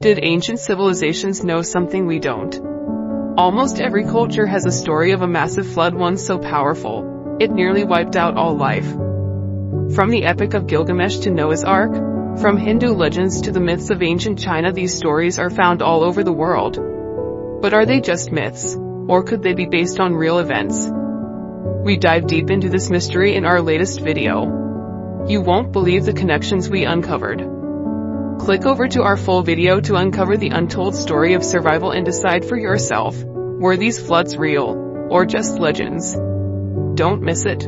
Did ancient civilizations know something we don't? Almost every culture has a story of a massive flood, one so powerful, it nearly wiped out all life. From the Epic of Gilgamesh to Noah's Ark, from Hindu legends to the myths of ancient China, these stories are found all over the world. But are they just myths, or could they be based on real events? We dive deep into this mystery in our latest video. You won't believe the connections we uncovered. Click over to our full video to uncover the untold story of survival and decide for yourself, were these floods real, or just legends? Don't miss it.